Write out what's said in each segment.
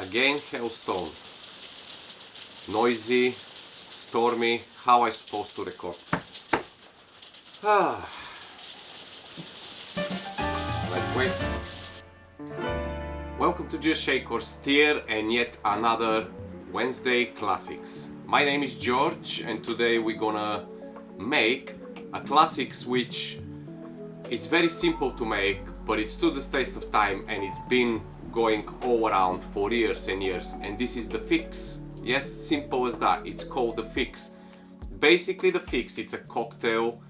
Again, hailstone. Noisy, stormy. How I supposed to record? Let's wait. Welcome to Juice Shake or Steer and yet another Wednesday Classics. My name is George and today we're gonna make a classics which it's very simple to make, but it stood the test of time and it's been going all around for years and years, and this is the Fix. Yes, simple as that. It's called the Fix. Basically the Fix, it's a cocktail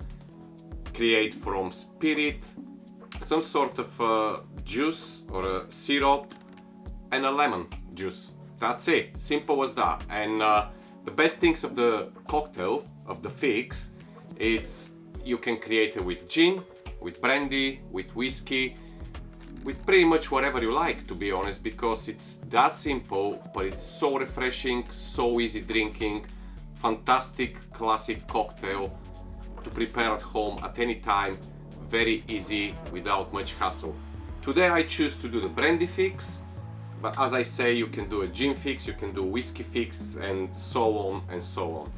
created from spirit, some sort of juice or a syrup and a lemon juice. That's it, simple as that. And the best things of the cocktail, of the Fix, it's you can create it with gin, with brandy, with whiskey, with pretty much whatever you like, to be honest, because it's that simple, but it's so refreshing, so easy drinking, fantastic classic cocktail to prepare at home at any time, very easy, without much hassle. Today I choose to do the Brandy Fix, but as I say, you can do a gin fix, you can do whiskey fix, and so on and so on.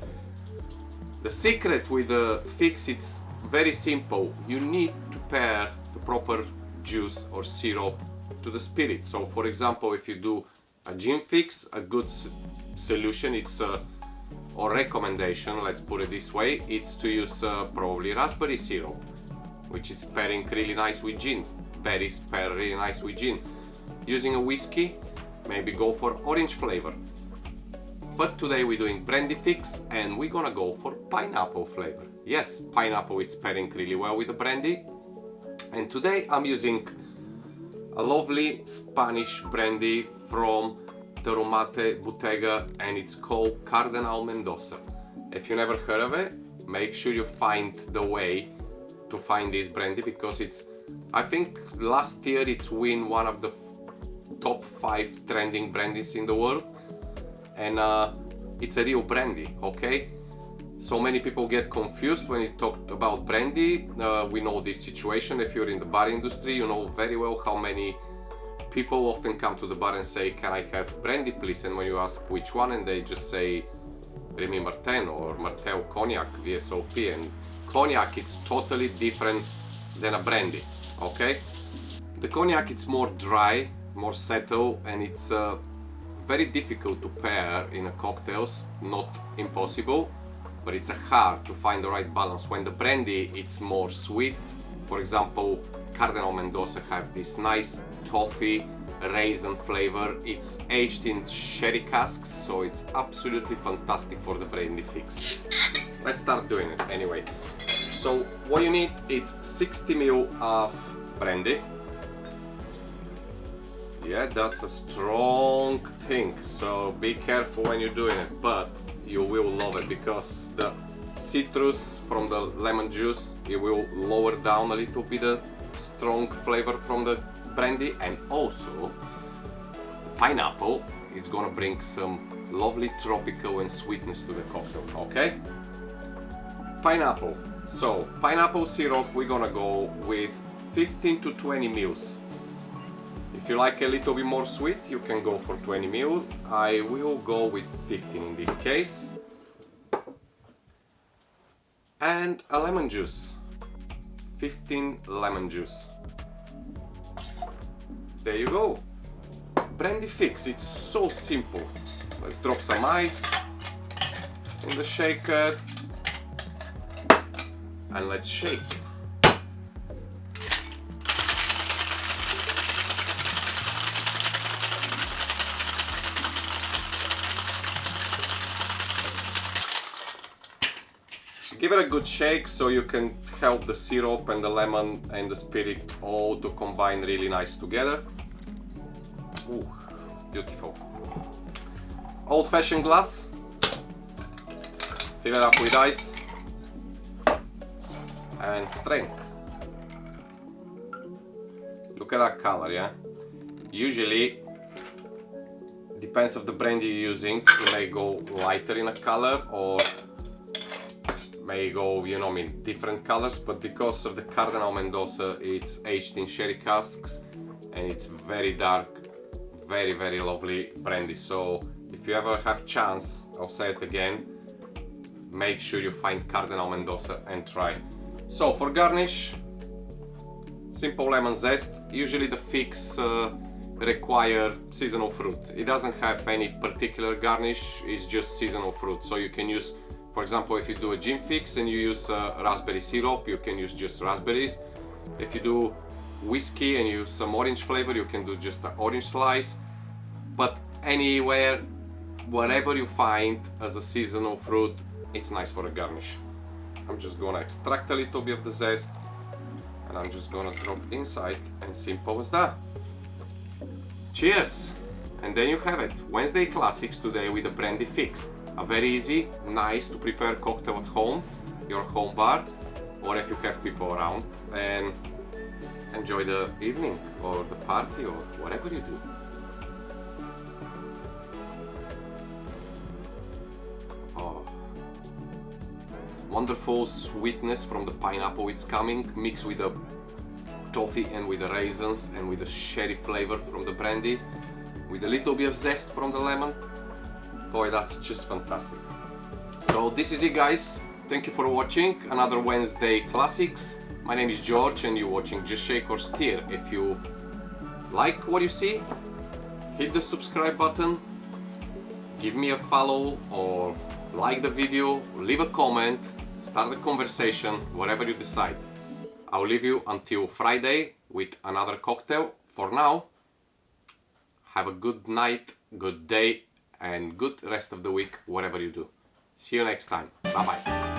The secret with the Fix, it's very simple. You need to pair the proper juice or syrup to the spirit. So for example, if you do a gin fix, a good solution, it's or recommendation, let's put it this way, it's to use probably raspberry syrup, which is pairing really nice with gin. Berries pair really nice with gin. Using a whiskey, maybe go for orange flavor. But today we're doing Brandy Fix and we're gonna go for pineapple flavor. Yes, pineapple is pairing really well with the brandy. And today I'm using a lovely Spanish brandy from the Romate Bottega and it's called Cardenal Mendoza. If you never heard of it, make sure you find the way to find this brandy, because it's, I think last year it's won one of the top 5 trending brandies in the world, and it's a real brandy, okay? So many people get confused when you talk about brandy. We know this situation. If you're in the bar industry, you know very well how many people often come to the bar and say, can I have brandy please? And when you ask which one, and they just say Remy Martin or Martel Cognac VSOP, and Cognac it's totally different than a brandy, okay? The Cognac it's more dry, more settled, and it's very difficult to pair in a cocktails, not impossible, but it's hard to find the right balance. When the brandy it's more sweet, for example, Cardenal Mendoza have this nice toffee raisin flavor. It's aged in sherry casks, so it's absolutely fantastic for the Brandy Fix. Let's start doing it anyway. So what you need is 60 ml of brandy. Yeah, that's a strong thing, so be careful when you're doing it, but you will love it because the citrus from the lemon juice, it will lower down a little bit the strong flavor from the brandy, and also pineapple is gonna bring some lovely tropical and sweetness to the cocktail, okay? Pineapple. So pineapple syrup, we're gonna go with 15 to 20 ml. If you like a little bit more sweet, you can go for 20 ml. I will go with 15 in this case. And a lemon juice. 15 lemon juice. There you go. Brandy Fix, it's so simple. Let's drop some ice in the shaker and let's shake. Give it a good shake so you can help the syrup and the lemon and the spirit all to combine really nice together. Ooh, beautiful. Old-fashioned glass. Fill it up with ice and strain. Look at that color, yeah? Usually, depends of the brandy you're using, it may go lighter in a color or may go, you know, I mean, different colors, but because of the Cardenal Mendoza, it's aged in sherry casks and it's very dark, very, very lovely brandy. So if you ever have chance, I'll say it again, make sure you find Cardinal Mendoza and try. So for garnish, simple lemon zest. Usually the fix require seasonal fruit. It doesn't have any particular garnish, it's just seasonal fruit. So you can use, for example, if you do a gin fix and you use raspberry syrup, you can use just raspberries. If you do whiskey and use some orange flavor, you can do just an orange slice. But anywhere, whatever you find as a seasonal fruit, it's nice for a garnish. I'm just gonna extract a little bit of the zest and I'm just gonna drop inside, and simple as that. Cheers! And then you have it, Wednesday Classics today with a Brandy Fix. A very easy, nice to prepare cocktail at home, your home bar, or if you have people around, and enjoy the evening or the party or whatever you do. Oh, wonderful sweetness from the pineapple it's coming, mixed with the toffee and with the raisins and with the sherry flavor from the brandy, with a little bit of zest from the lemon. Boy, that's just fantastic. So this is it, guys. Thank you for watching another Wednesday Classics. My name is George and you're watching Just Shake or Stir. If you like what you see, hit the subscribe button, give me a follow or like the video, leave a comment, start a conversation, whatever you decide. I'll leave you until Friday with another cocktail. For now, have a good night, good day, and good rest of the week, whatever you do. See you next time. Bye bye.